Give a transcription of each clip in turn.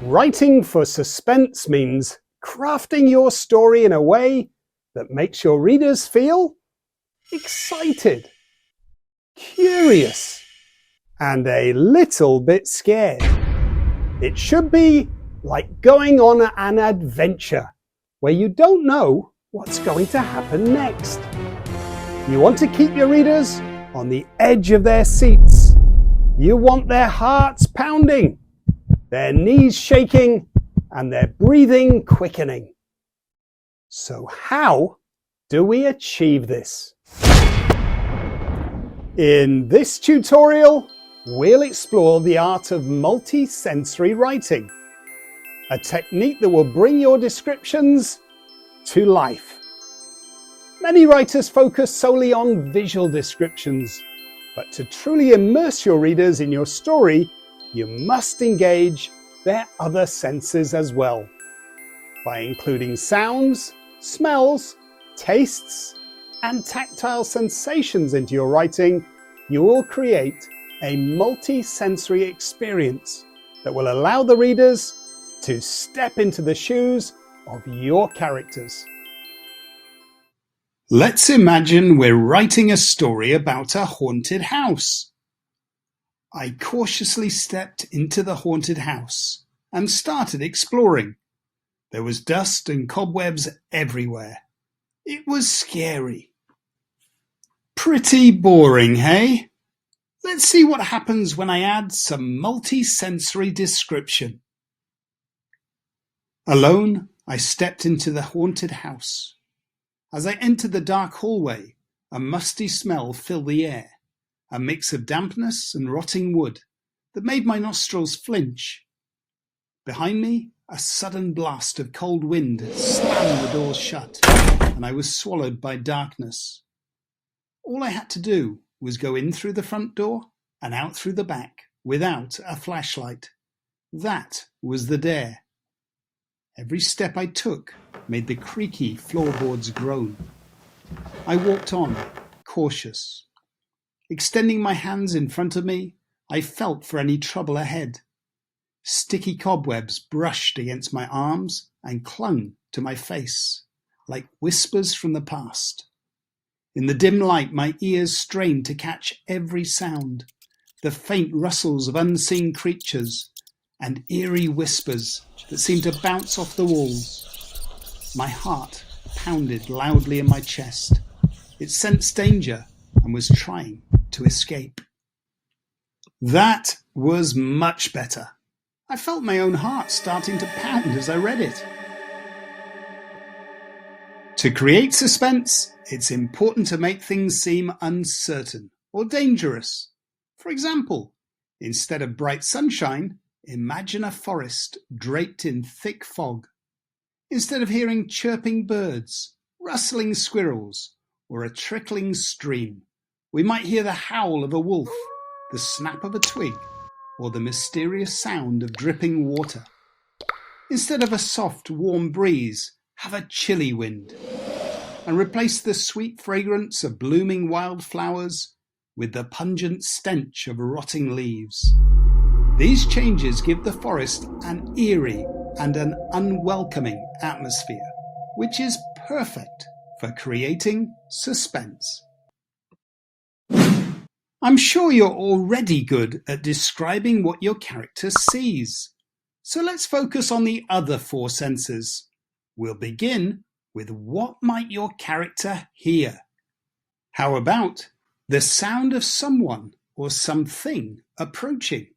Writing for suspense means crafting your story in a way that makes your readers feel excited, curious, and a little bit scared. It should be like going on an adventure where you don't know what's going to happen next. You want to keep your readers on the edge of their seats. You want their hearts pounding, their knees shaking, and their breathing quickening. So how do we achieve this? In this tutorial, we'll explore the art of multi-sensory writing, a technique that will bring your descriptions to life. Many writers focus solely on visual descriptions, but to truly immerse your readers in your story, you must engage their other senses as well. By including sounds, smells, tastes, and tactile sensations into your writing, you will create a multi-sensory experience that will allow the readers to step into the shoes of your characters. Let's imagine we're writing a story about a haunted house. I cautiously stepped into the haunted house and started exploring. There was dust and cobwebs everywhere. It was scary. Pretty boring, hey? Let's see what happens when I add some multi-sensory description. Alone, I stepped into the haunted house. As I entered the dark hallway, a musty smell filled the air, a mix of dampness and rotting wood that made my nostrils flinch. Behind me, a sudden blast of cold wind slammed the doors shut, and I was swallowed by darkness. All I had to do was go in through the front door and out through the back without a flashlight. That was the dare. Every step I took made the creaky floorboards groan. I walked on, cautious. Extending my hands in front of me, I felt for any trouble ahead. Sticky cobwebs brushed against my arms and clung to my face, like whispers from the past. In the dim light, my ears strained to catch every sound, the faint rustles of unseen creatures, and eerie whispers that seemed to bounce off the walls. My heart pounded loudly in my chest. It sensed danger and was trying to escape. That was much better. I felt my own heart starting to pound as I read it. To create suspense, it's important to make things seem uncertain or dangerous. For example, instead of bright sunshine, imagine a forest draped in thick fog. Instead of hearing chirping birds, rustling squirrels, or a trickling stream, we might hear the howl of a wolf, the snap of a twig, or the mysterious sound of dripping water. Instead of a soft, warm breeze, have a chilly wind, and replace the sweet fragrance of blooming wildflowers with the pungent stench of rotting leaves. These changes give the forest an eerie and an unwelcoming atmosphere, which is perfect for creating suspense. I'm sure you're already good at describing what your character sees. So let's focus on the other four senses. We'll begin with what might your character hear? How about the sound of someone or something approaching?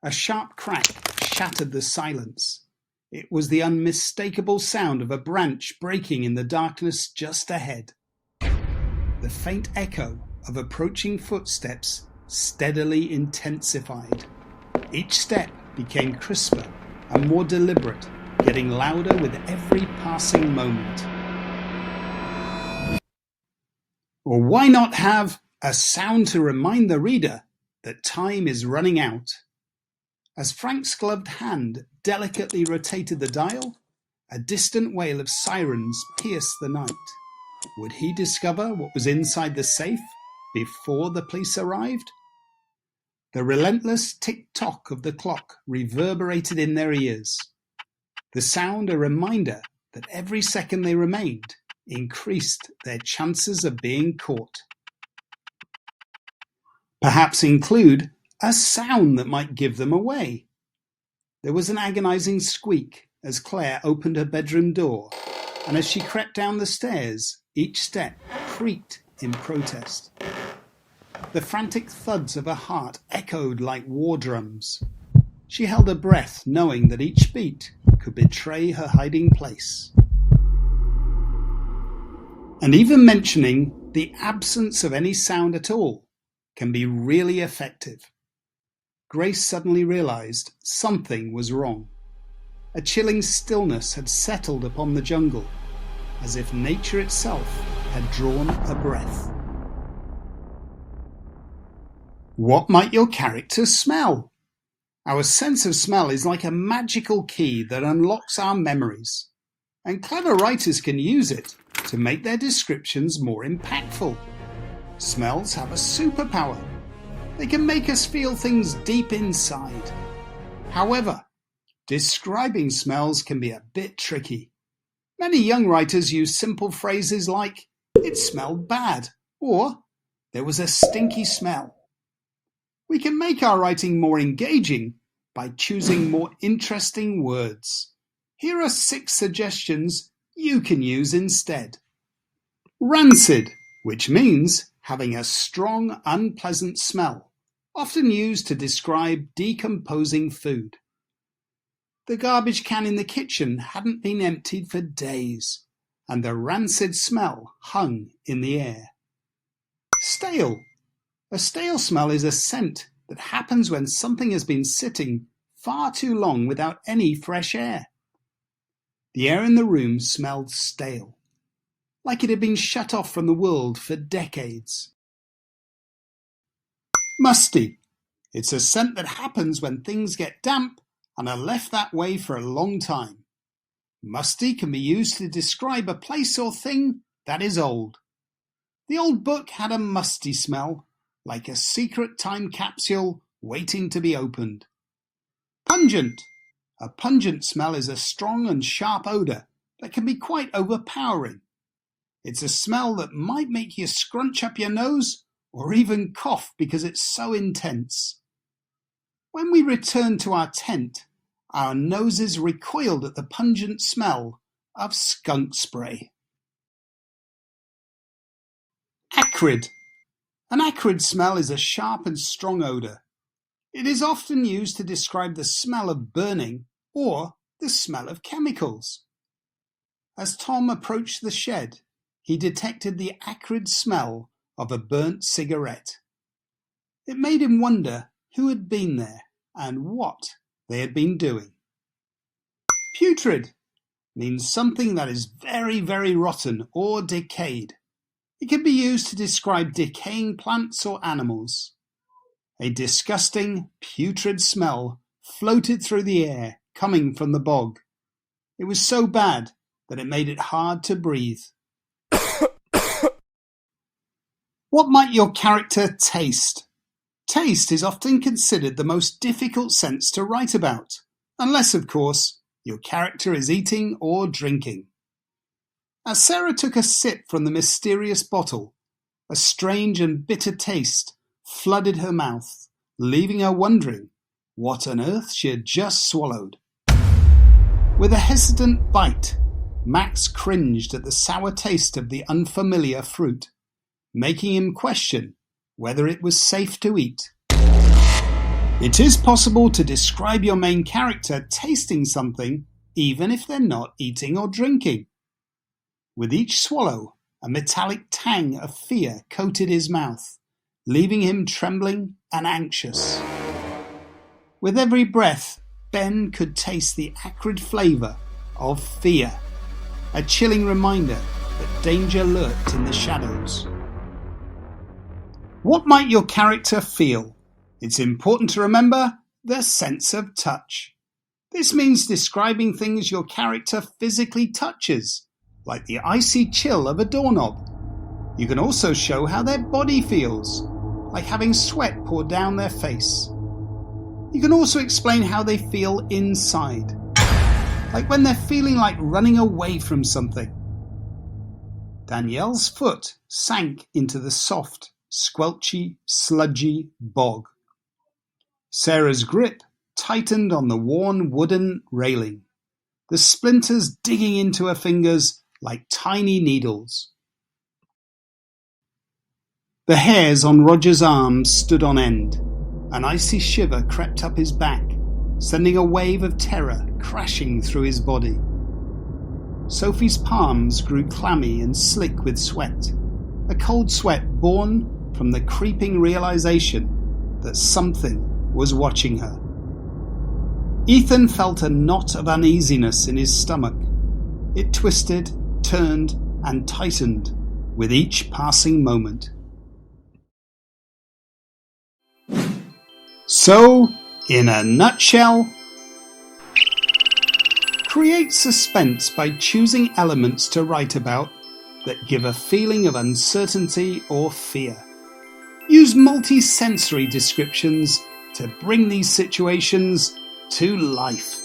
A sharp crack shattered the silence. It was the unmistakable sound of a branch breaking in the darkness just ahead. The faint echo of approaching footsteps steadily intensified. Each step became crisper and more deliberate, getting louder with every passing moment. Or why not have a sound to remind the reader that time is running out? As Frank's gloved hand delicately rotated the dial, a distant wail of sirens pierced the night. Would he discover what was inside the safe before the police arrived? The relentless tick-tock of the clock reverberated in their ears. The sound a reminder that every second they remained increased their chances of being caught. Perhaps include a sound that might give them away. There was an agonizing squeak as Claire opened her bedroom door, and as she crept down the stairs, each step creaked in protest. The frantic thuds of her heart echoed like war drums. She held her breath, knowing that each beat could betray her hiding place. And even mentioning the absence of any sound at all can be really effective. Grace suddenly realized something was wrong. A chilling stillness had settled upon the jungle, as if nature itself had drawn a breath. What might your character smell? Our sense of smell is like a magical key that unlocks our memories, and clever writers can use it to make their descriptions more impactful. Smells have a superpower. They can make us feel things deep inside. However, describing smells can be a bit tricky. Many young writers use simple phrases like, "It smelled bad," or "There was a stinky smell." We can make our writing more engaging by choosing more interesting words. Here are 6 suggestions you can use instead. Rancid, which means having a strong, unpleasant smell, often used to describe decomposing food. The garbage can in the kitchen hadn't been emptied for days, and the rancid smell hung in the air. Stale. A stale smell is a scent that happens when something has been sitting far too long without any fresh air. The air in the room smelled stale, like it had been shut off from the world for decades. Musty. It's a scent that happens when things get damp and are left that way for a long time. Musty can be used to describe a place or thing that is old. The old book had a musty smell, like a secret time capsule waiting to be opened. Pungent. A pungent smell is a strong and sharp odor that can be quite overpowering. It's a smell that might make you scrunch up your nose or even cough because it's so intense. When we returned to our tent, our noses recoiled at the pungent smell of skunk spray. Acrid. An acrid smell is a sharp and strong odor. It is often used to describe the smell of burning or the smell of chemicals. As Tom approached the shed, he detected the acrid smell of a burnt cigarette. It made him wonder who had been there and what they had been doing. Putrid means something that is very, very rotten or decayed. It can be used to describe decaying plants or animals. A disgusting, putrid smell floated through the air, coming from the bog. It was so bad that it made it hard to breathe. What might your character taste? Taste is often considered the most difficult sense to write about, unless, of course, your character is eating or drinking. As Sarah took a sip from the mysterious bottle, a strange and bitter taste flooded her mouth, leaving her wondering what on earth she had just swallowed. With a hesitant bite, Max cringed at the sour taste of the unfamiliar fruit, making him question whether it was safe to eat. It is possible to describe your main character tasting something even if they're not eating or drinking. With each swallow, a metallic tang of fear coated his mouth, leaving him trembling and anxious. With every breath, Ben could taste the acrid flavor of fear, a chilling reminder that danger lurked in the shadows. What might your character feel? It's important to remember the sense of touch. This means describing things your character physically touches, like the icy chill of a doorknob. You can also show how their body feels, like having sweat pour down their face. You can also explain how they feel inside, like when they're feeling like running away from something. Danielle's foot sank into the soft, squelchy, sludgy bog. Sarah's grip tightened on the worn wooden railing, the splinters digging into her fingers like tiny needles. The hairs on Roger's arms stood on end. An icy shiver crept up his back, sending a wave of terror crashing through his body. Sophie's palms grew clammy and slick with sweat, a cold sweat born from the creeping realization that something was watching her. Ethan felt a knot of uneasiness in his stomach. It twisted, turned, and tightened with each passing moment. So, in a nutshell, create suspense by choosing elements to write about that give a feeling of uncertainty or fear. Use multi-sensory descriptions to bring these situations to life.